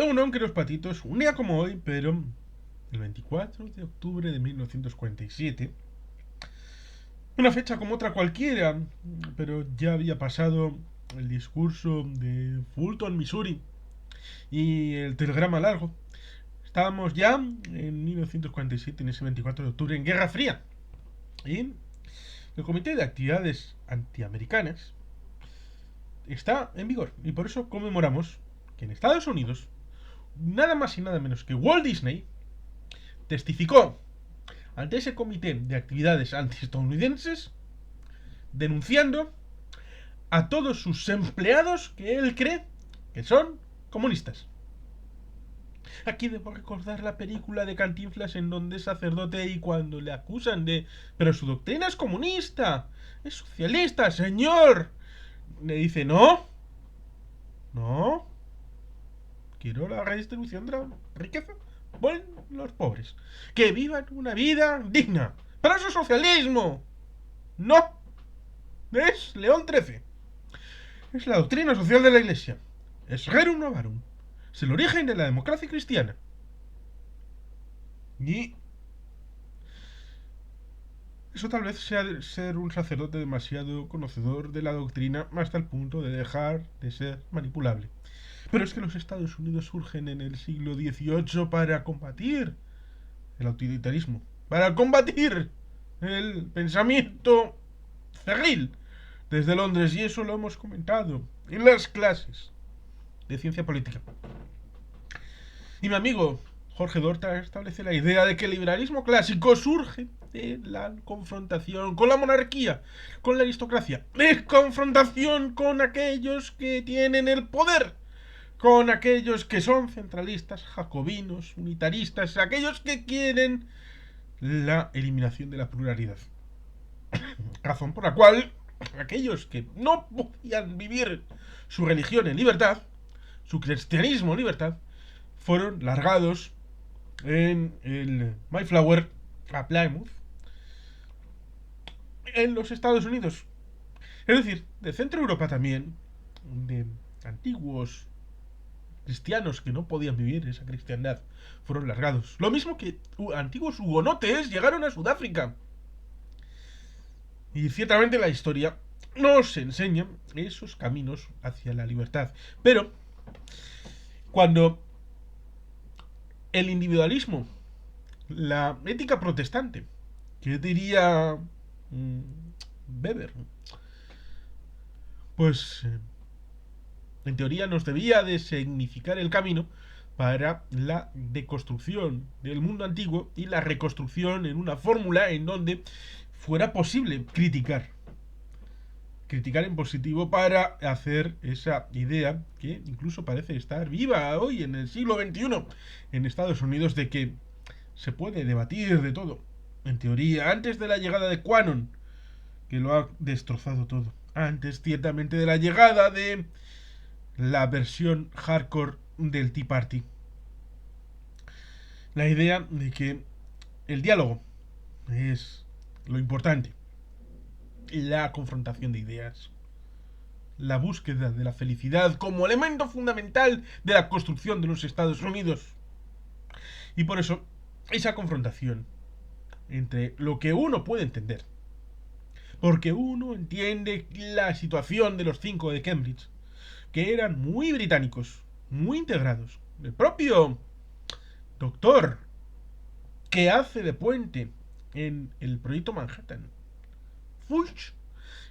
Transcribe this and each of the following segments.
Uno, queridos patitos, un día como hoy, pero el 24 de octubre de 1947, una fecha como otra cualquiera, pero ya había pasado el discurso de Fulton, Missouri, y el telegrama largo. Estábamos ya en 1947, en ese 24 de octubre, en Guerra Fría. Y el Comité de Actividades Antiamericanas está en vigor. Y por eso conmemoramos que en Estados Unidos, nada más y nada menos que Walt Disney testificó ante ese comité de actividades antiestadounidenses denunciando a todos sus empleados que él cree que son comunistas. Aquí debo recordar la película de Cantinflas en donde es sacerdote y cuando le acusan de... Pero su doctrina es comunista, es socialista, señor. Le dice, no, no, quiero la redistribución de la riqueza. Bueno, los pobres. Que vivan una vida digna. Pero eso es socialismo. No. Es León XIII. Es la doctrina social de la Iglesia. Es Rerum Novarum. Es el origen de la democracia cristiana. Y eso tal vez sea ser un sacerdote demasiado conocedor de la doctrina hasta el punto de dejar de ser manipulable. Pero es que los Estados Unidos surgen en el siglo XVIII para combatir el autoritarismo, para combatir el pensamiento cerril desde Londres, y eso lo hemos comentado en las clases de ciencia política. Y mi amigo Jorge Dorta establece la idea de que el liberalismo clásico surge de la confrontación con la monarquía, con la aristocracia, de confrontación con aquellos que tienen el poder, con aquellos que son centralistas, jacobinos, unitaristas, aquellos que quieren la eliminación de la pluralidad. Razón por la cual aquellos que no podían vivir su religión en libertad, su cristianismo en libertad, fueron largados en el Mayflower a Plymouth, en los Estados Unidos. Es decir, de Centro Europa también, de antiguos cristianos que no podían vivir esa cristiandad, fueron largados. Lo mismo que antiguos hugonotes llegaron a Sudáfrica. Y ciertamente la historia nos enseña esos caminos hacia la libertad. Pero cuando el individualismo, la ética protestante, ¿qué diría Weber? Pues en teoría nos debía de significar el camino para la deconstrucción del mundo antiguo y la reconstrucción en una fórmula en donde fuera posible criticar en positivo para hacer esa idea que incluso parece estar viva hoy en el siglo XXI en Estados Unidos, de que se puede debatir de todo. En teoría, antes de la llegada de Quanon, que lo ha destrozado todo. Antes, ciertamente, de la llegada de la versión hardcore del Tea Party. La idea de que el diálogo es lo importante. La confrontación de ideas. La búsqueda de la felicidad como elemento fundamental de la construcción de los Estados Unidos. Y por eso, esa confrontación entre lo que uno puede entender, porque uno entiende la situación de los 5 de Cambridge, que eran muy británicos, muy integrados. El propio doctor que hace de puente en el proyecto Manhattan, Fuchs,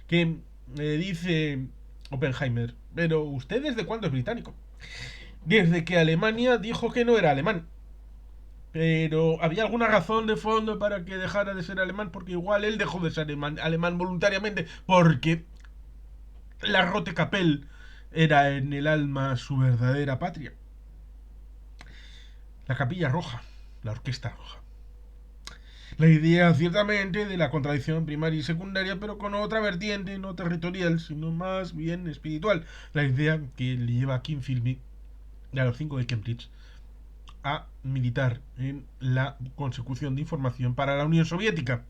que dice Oppenheimer, pero ¿usted desde cuándo es británico? Desde que Alemania dijo que no era alemán. Pero había alguna razón de fondo para que dejara de ser alemán, porque igual él dejó de ser alemán voluntariamente, porque la Rote Capelle era en el alma su verdadera patria. La Capilla Roja, la Orquesta Roja. La idea, ciertamente, de la contradicción primaria y secundaria, pero con otra vertiente, no territorial, sino más bien espiritual. La idea que le lleva a Kim Philby, a los 5 de Cambridge, a militar en la consecución de información para la Unión Soviética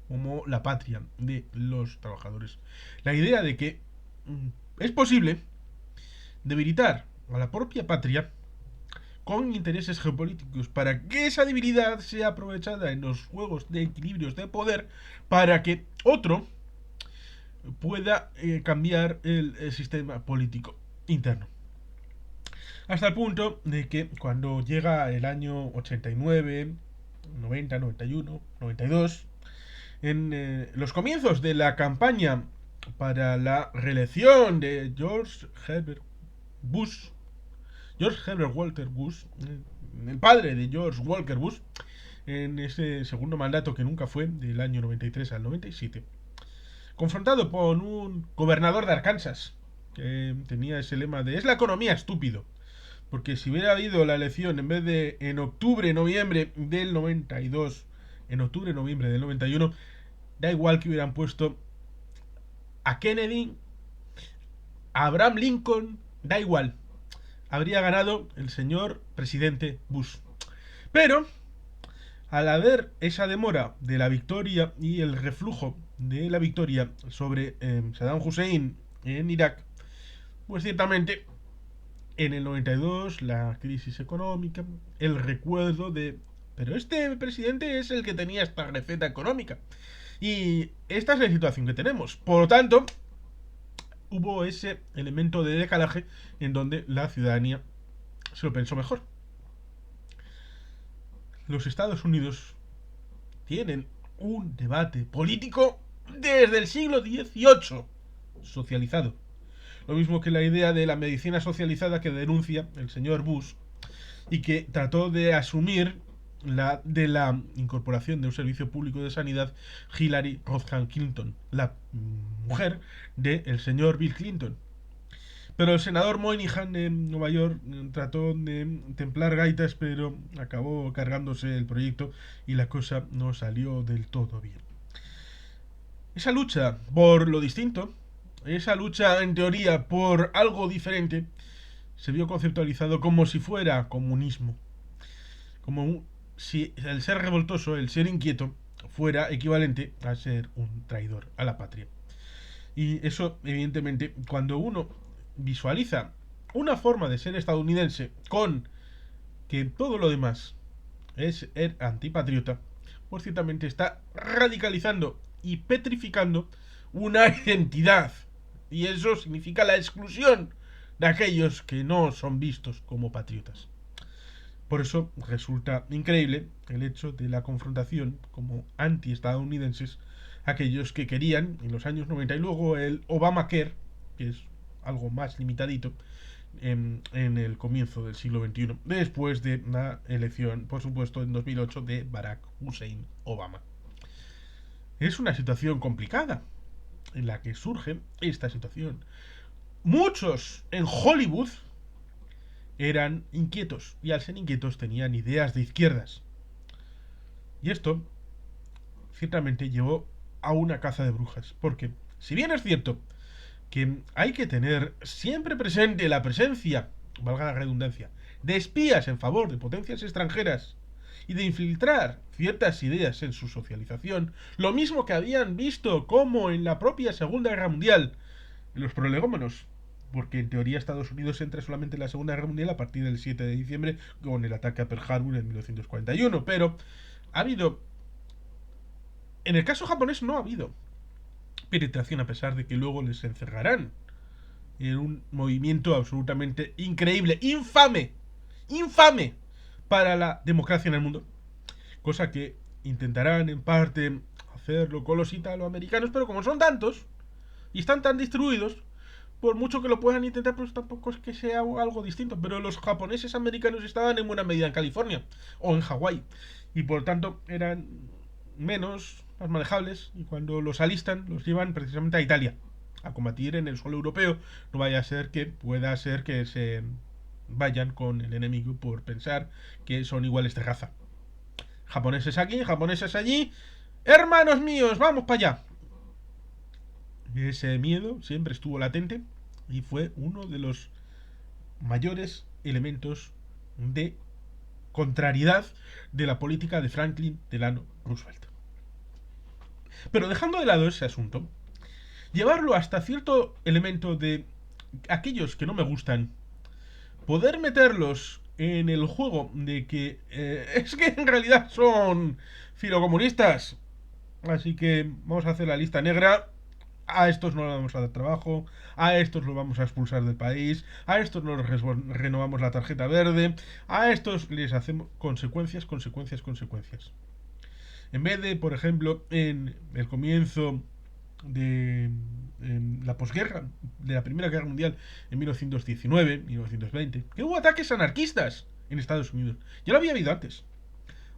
como la patria de los trabajadores. La idea de que es posible debilitar a la propia patria con intereses geopolíticos para que esa debilidad sea aprovechada en los juegos de equilibrios de poder para que otro pueda cambiar el sistema político interno. Hasta el punto de que cuando llega el año 89, 90, 91, 92, en los comienzos de la campaña para la reelección de George Herbert Walker Bush, el padre de George Walker Bush, en ese segundo mandato que nunca fue, del año 93 al 97, confrontado con un gobernador de Arkansas que tenía ese lema de "es la economía, estúpido", porque si hubiera habido la elección en vez de en octubre-noviembre del 92, en octubre-noviembre del 91, da igual que hubieran puesto a Kennedy, a Abraham Lincoln, da igual. Habría ganado el señor presidente Bush. Pero, al haber esa demora de la victoria y el reflujo de la victoria sobre Saddam Hussein en Irak, pues ciertamente en el 92 la crisis económica, el recuerdo de pero este presidente es el que tenía esta receta económica y esta es la situación que tenemos. Por lo tanto, hubo ese elemento de decalaje en donde la ciudadanía se lo pensó mejor. Los Estados Unidos tienen un debate político desde el siglo XVIII socializado. Lo mismo que la idea de la medicina socializada que denuncia el señor Bush y que trató de asumir de la incorporación de un servicio público de sanidad Hillary Rodham Clinton, la mujer del señor Bill Clinton. Pero el senador Moynihan de Nueva York trató de templar gaitas, pero acabó cargándose el proyecto y la cosa no salió del todo bien. Esa lucha por lo distinto, esa lucha en teoría por algo diferente, se vio conceptualizado como si fuera comunismo. Como si el ser revoltoso, el ser inquieto, fuera equivalente a ser un traidor a la patria. Y eso, evidentemente, cuando uno visualiza una forma de ser estadounidense con que todo lo demás es ser antipatriota, pues ciertamente está radicalizando y petrificando una identidad. Y eso significa la exclusión de aquellos que no son vistos como patriotas. Por eso resulta increíble el hecho de la confrontación como anti-estadounidenses, aquellos que querían en los años 90 y luego el Obamacare, que es algo más limitadito, en el comienzo del siglo XXI, después de la elección, por supuesto, en 2008 de Barack Hussein Obama. Es una situación complicada en la que surge esta situación. Muchos en Hollywood eran inquietos y al ser inquietos tenían ideas de izquierdas. Y esto ciertamente llevó a una caza de brujas, porque si bien es cierto que hay que tener siempre presente la presencia, valga la redundancia, de espías en favor de potencias extranjeras y de infiltrar ciertas ideas en su socialización, lo mismo que habían visto como en la propia Segunda Guerra Mundial los prolegómenos, porque en teoría Estados Unidos entra solamente en la Segunda Guerra Mundial a partir del 7 de diciembre con el ataque a Pearl Harbor en 1941, pero ha habido, en el caso japonés no ha habido penetración, a pesar de que luego les encerrarán en un movimiento absolutamente increíble, infame para la democracia en el mundo, cosa que intentarán en parte hacerlo con los italoamericanos, pero como son tantos y están tan distribuidos, por mucho que lo puedan intentar, pues tampoco es que sea algo distinto. Pero los japoneses americanos estaban en buena medida en California o en Hawái y por tanto eran menos, más manejables, y cuando los alistan los llevan precisamente a Italia a combatir en el suelo europeo. No vaya a ser que pueda ser que se vayan con el enemigo por pensar que son iguales de raza. Japoneses aquí, japoneses allí, hermanos míos, vamos para allá. Ese miedo siempre estuvo latente y fue uno de los mayores elementos de contrariedad de la política de Franklin Delano Roosevelt. Pero dejando de lado ese asunto, llevarlo hasta cierto elemento de aquellos que no me gustan, poder meterlos en el juego de que es que en realidad son filocomunistas. Así que vamos a hacer la lista negra. A estos no les vamos a dar trabajo, a estos los vamos a expulsar del país, a estos no les renovamos la tarjeta verde, a estos les hacemos consecuencias, consecuencias, consecuencias. En vez de, por ejemplo, en el comienzo de en la posguerra, de la Primera Guerra Mundial, en 1919, 1920, que hubo ataques anarquistas en Estados Unidos. Ya lo había habido antes.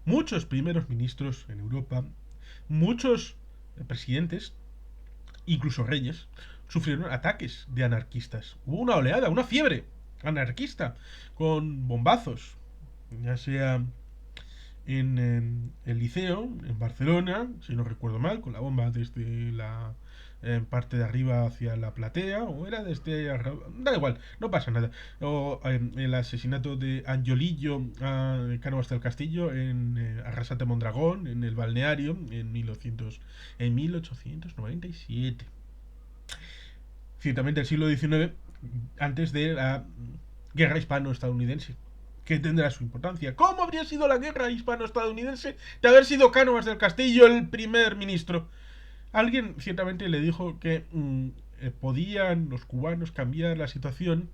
Muchos primeros ministros en Europa, muchos presidentes, incluso reyes, sufrieron ataques de anarquistas. Hubo una oleada, una fiebre anarquista, con bombazos, ya sea en el liceo, en Barcelona, si no recuerdo mal, con la bomba desde la parte de arriba hacia la platea, o era desde da igual, no pasa nada. O el asesinato de Angiolillo a Cánovas del Castillo en Arrasate Mondragón, en el balneario, en 1897. Ciertamente el siglo XIX, antes de la guerra hispano-estadounidense, que tendrá su importancia. ¿Cómo habría sido la guerra hispano-estadounidense de haber sido Cánovas del Castillo el primer ministro? Alguien ciertamente le dijo que podían los cubanos cambiar la situación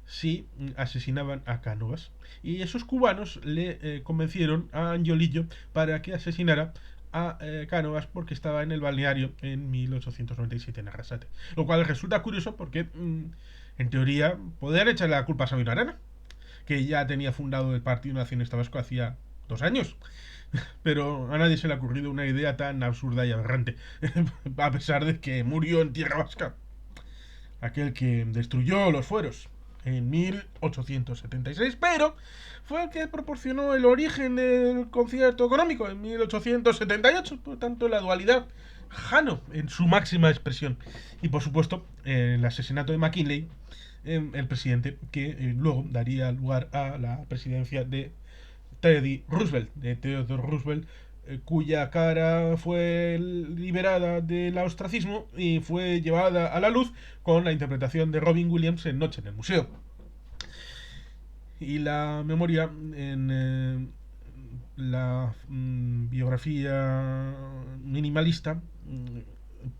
si asesinaban a Cánovas. Y esos cubanos le convencieron a Angiolillo para que asesinara a Cánovas porque estaba en el balneario en 1897 en Arrasate. Lo cual resulta curioso porque, en teoría, podrían echarle la culpa a Sabino Arana, que ya tenía fundado el Partido Nacionalista Vasco hacía 2 años. Pero a nadie se le ha ocurrido una idea tan absurda y aberrante, a pesar de que murió en tierra vasca. Aquel que destruyó los fueros en 1876, pero fue el que proporcionó el origen del concierto económico en 1878, por tanto la dualidad Jano en su máxima expresión. Y por supuesto, el asesinato de McKinley, el presidente que luego daría lugar a la presidencia de Teddy Roosevelt, de Theodore Roosevelt, cuya cara fue liberada del ostracismo y fue llevada a la luz con la interpretación de Robin Williams en Noche en el Museo. Y la memoria en la biografía minimalista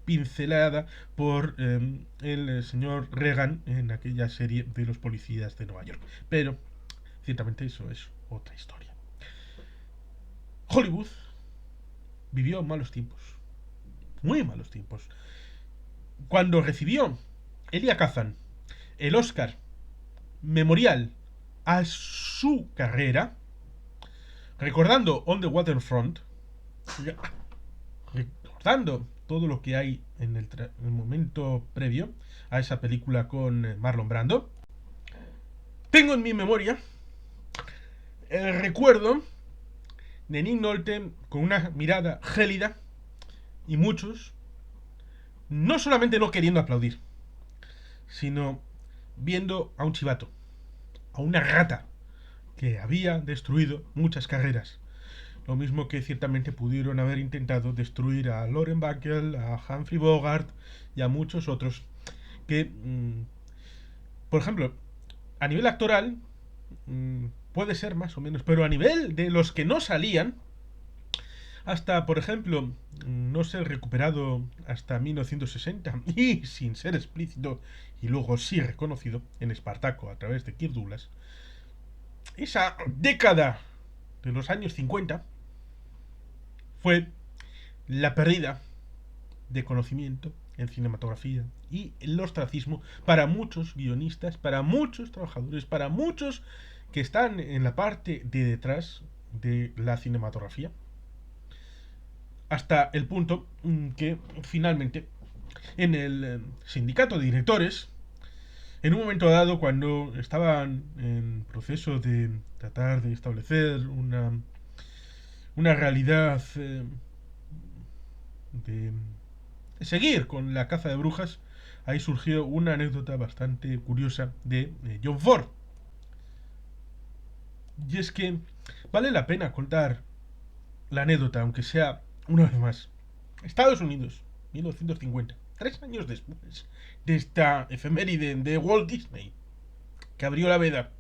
pincelada por el señor Reagan en aquella serie de los policías de Nueva York. Pero ciertamente eso es otra historia. Hollywood vivió malos tiempos, muy malos tiempos. Cuando recibió Elia Kazan el Oscar memorial a su carrera, recordando On the Waterfront, recordando todo lo que hay en el momento previo a esa película con Marlon Brando, tengo en mi memoria el recuerdo de Nick Nolte con una mirada gélida y muchos no solamente no queriendo aplaudir, sino viendo a un chivato, a una rata que había destruido muchas carreras. Lo mismo que ciertamente pudieron haber intentado destruir a Lauren Bacall, a Humphrey Bogart y a muchos otros que, por ejemplo, a nivel actoral puede ser más o menos, pero a nivel de los que no salían, hasta, por ejemplo, no ser recuperado hasta 1960 y sin ser explícito y luego sí reconocido en Espartaco a través de Kirk Douglas, esa década de los años 50 fue la pérdida de conocimiento en cinematografía y el ostracismo para muchos guionistas, para muchos trabajadores, para muchos que están en la parte de detrás de la cinematografía, hasta el punto que finalmente en el sindicato de directores, en un momento dado, cuando estaban en proceso de tratar de establecer una realidad de seguir con la caza de brujas, ahí surgió una anécdota bastante curiosa de John Ford. Y es que vale la pena contar la anécdota, aunque sea una vez más. Estados Unidos, 1950, 3 años después de esta efeméride de Walt Disney, que abrió la veda.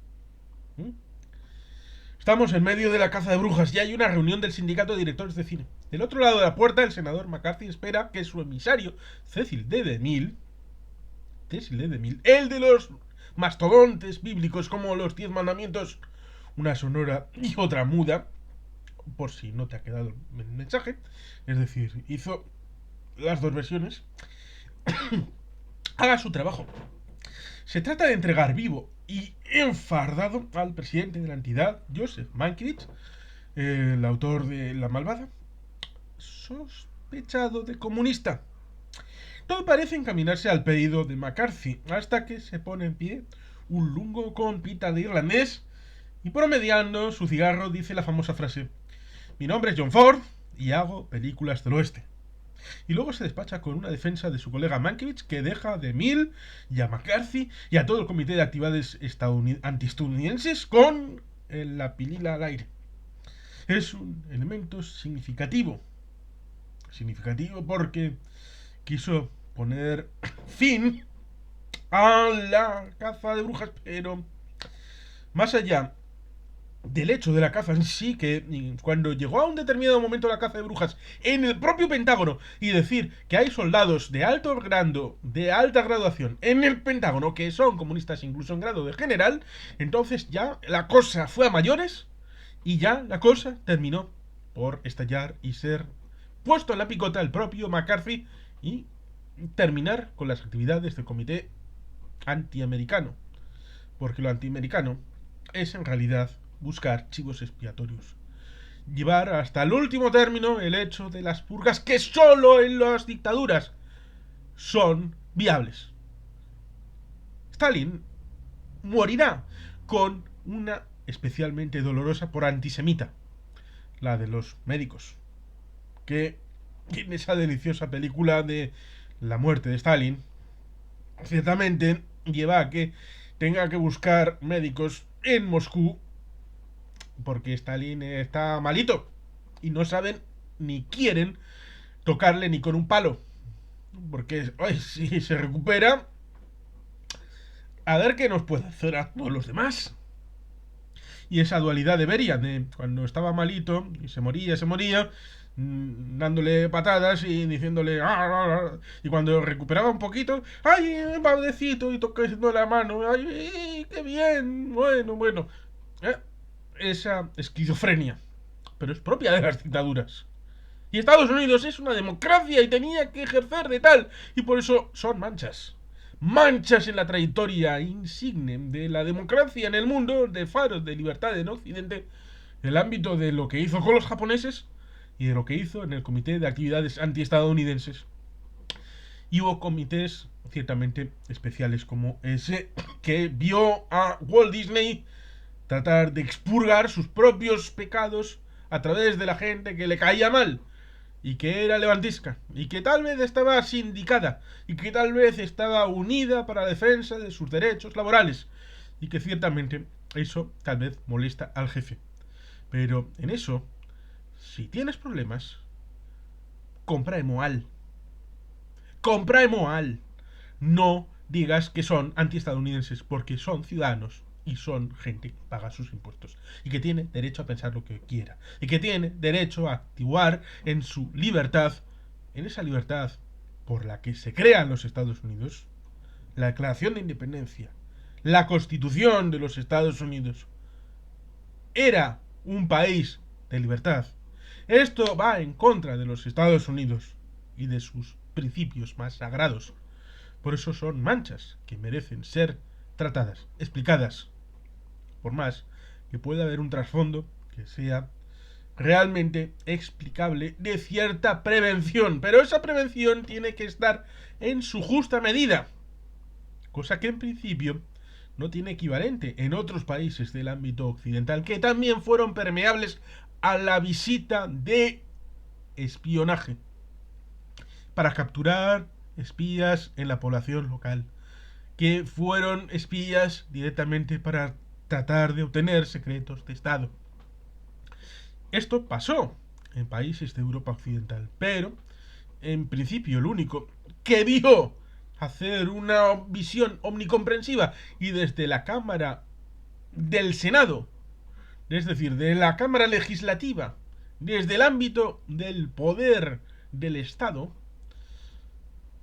Estamos en medio de la caza de brujas y hay una reunión del sindicato de directores de cine. Del otro lado de la puerta, el senador McCarthy espera que su emisario, Cecil D. DeMille, el de los mastodontes bíblicos como los 10 mandamientos, una sonora y otra muda, por si no te ha quedado el mensaje, es decir, hizo las dos versiones, haga su trabajo. Se trata de entregar vivo y enfardado al presidente de la entidad, Joseph Mankiewicz, el autor de La Malvada, sospechado de comunista. Todo parece encaminarse al pedido de McCarthy, hasta que se pone en pie un lungo con pinta de irlandés y promediando su cigarro dice la famosa frase: mi nombre es John Ford y hago películas del oeste. Y luego se despacha con una defensa de su colega Mankiewicz que deja a DeMille y a McCarthy y a todo el comité de actividades antiestadounidenses con la pilila al aire. Es un elemento significativo. Significativo porque quiso poner fin a la caza de brujas, pero más allá del hecho de la caza en sí, que cuando llegó a un determinado momento la caza de brujas en el propio Pentágono y decir que hay soldados de alto grado, de alta graduación en el Pentágono que son comunistas incluso en grado de general, entonces ya la cosa fue a mayores y ya la cosa terminó por estallar y ser puesto en la picota el propio McCarthy y terminar con las actividades del comité antiamericano, porque lo antiamericano es en realidad buscar chivos expiatorios, llevar hasta el último término el hecho de las purgas que solo en las dictaduras son viables. Stalin morirá con una especialmente dolorosa por antisemita, la de los médicos, que en esa deliciosa película de la muerte de Stalin ciertamente lleva a que tenga que buscar médicos en Moscú porque Stalin está malito y no saben ni quieren tocarle ni con un palo, porque si se recupera, a ver qué nos puede hacer a todos los demás. Y esa dualidad de Beria, de cuando estaba malito y se moría, dándole patadas y diciéndole y cuando recuperaba un poquito, ay, padecito, y tocando la mano, ay, qué bien, bueno, esa esquizofrenia, pero es propia de las dictaduras. Y Estados Unidos es una democracia y tenía que ejercer de tal, y por eso son manchas en la trayectoria insigne de la democracia en el mundo, de faros de libertad en Occidente, en el ámbito de lo que hizo con los japoneses y de lo que hizo en el Comité de Actividades Antiestadounidenses. Y hubo comités ciertamente especiales como ese que vio a Walt Disney tratar de expurgar sus propios pecados a través de la gente que le caía mal y que era levantisca y que tal vez estaba sindicada y que tal vez estaba unida para la defensa de sus derechos laborales y que ciertamente eso tal vez molesta al jefe. Pero en eso, si tienes problemas, compra Emoal. Compra Emoal. No digas que son antiestadounidenses porque son ciudadanos y son gente que paga sus impuestos y que tiene derecho a pensar lo que quiera y que tiene derecho a actuar en su libertad, en esa libertad por la que se crean los Estados Unidos, la Declaración de Independencia, la Constitución de los Estados Unidos. Era un país de libertad. Esto va en contra de los Estados Unidos y de sus principios más sagrados. Por eso son manchas que merecen ser tratadas, explicadas. Por más que pueda haber un trasfondo que sea realmente explicable de cierta prevención. Pero esa prevención tiene que estar en su justa medida. Cosa que en principio no tiene equivalente en otros países del ámbito occidental que también fueron permeables a la visita de espionaje para capturar espías en la población local, que fueron espías directamente para tratar de obtener secretos de Estado. Esto pasó en países de Europa Occidental, pero en principio el único que vio hacer una visión omnicomprensiva y desde la Cámara del Senado es decir, de la Cámara Legislativa, desde el ámbito del poder del Estado,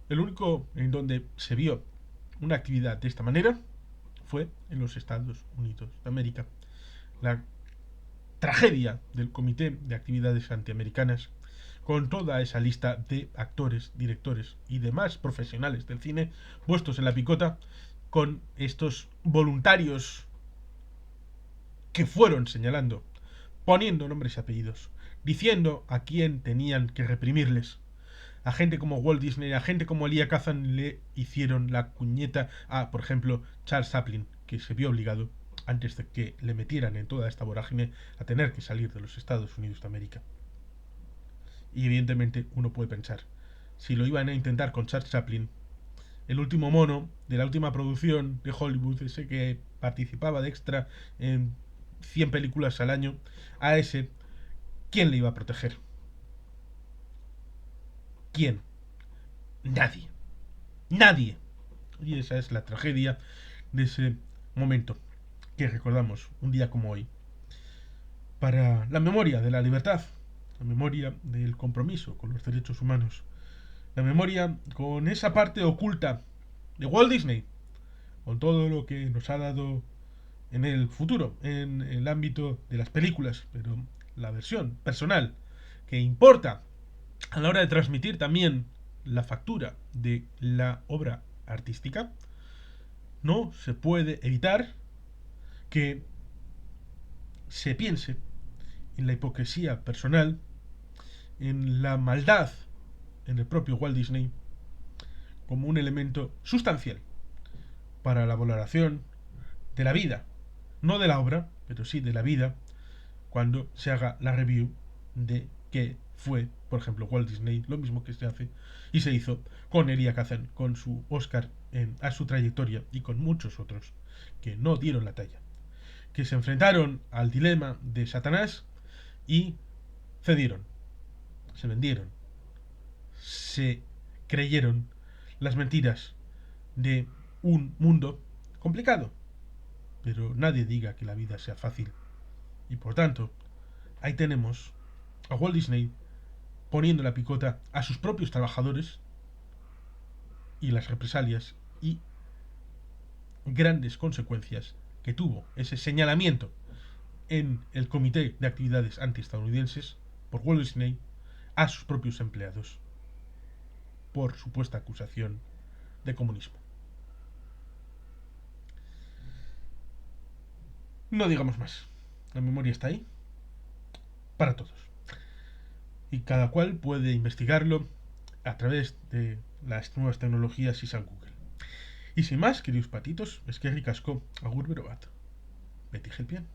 el único en donde se vio una actividad de esta manera fue en los Estados Unidos de América. La tragedia del Comité de Actividades Antiamericanas, con toda esa lista de actores, directores y demás profesionales del cine puestos en la picota, con estos voluntarios que fueron señalando, poniendo nombres y apellidos, diciendo a quién tenían que reprimirles. A gente como Walt Disney, a gente como Elia Kazan le hicieron la cuñeta a, por ejemplo, Charles Chaplin, que se vio obligado, antes de que le metieran en toda esta vorágine, a tener que salir de los Estados Unidos de América. Y evidentemente uno puede pensar, si lo iban a intentar con Charles Chaplin, el último mono de la última producción de Hollywood, ese que participaba de extra en 100 películas al año, a ese, ¿quién le iba a proteger? ¿Quién? Nadie. Nadie. Y esa es la tragedia de ese momento que recordamos un día como hoy. Para la memoria de la libertad, la memoria del compromiso con los derechos humanos, la memoria con esa parte oculta de Walt Disney, con todo lo que nos ha dado en el futuro, en el ámbito de las películas, pero la versión personal que importa a la hora de transmitir también la factura de la obra artística, no se puede evitar que se piense en la hipocresía personal, en la maldad en el propio Walt Disney, como un elemento sustancial para la valoración de la vida, no de la obra, pero sí de la vida, cuando se haga la review de qué fue, por ejemplo, Walt Disney, lo mismo que se hace y se hizo con Elia Kazan, con su Oscar a su trayectoria y con muchos otros que no dieron la talla, que se enfrentaron al dilema de Satanás y cedieron, se vendieron, se creyeron las mentiras de un mundo complicado. Pero nadie diga que la vida sea fácil. Y por tanto, ahí tenemos a Walt Disney poniendo la picota a sus propios trabajadores y las represalias y grandes consecuencias que tuvo ese señalamiento en el Comité de Actividades Antiestadounidenses por Walt Disney a sus propios empleados por supuesta acusación de comunismo. No digamos más. La memoria está ahí para todos. Y cada cual puede investigarlo a través de las nuevas tecnologías y San Google. Y sin más, queridos patitos, es que ricasco, agur berobat. Beti gelpian.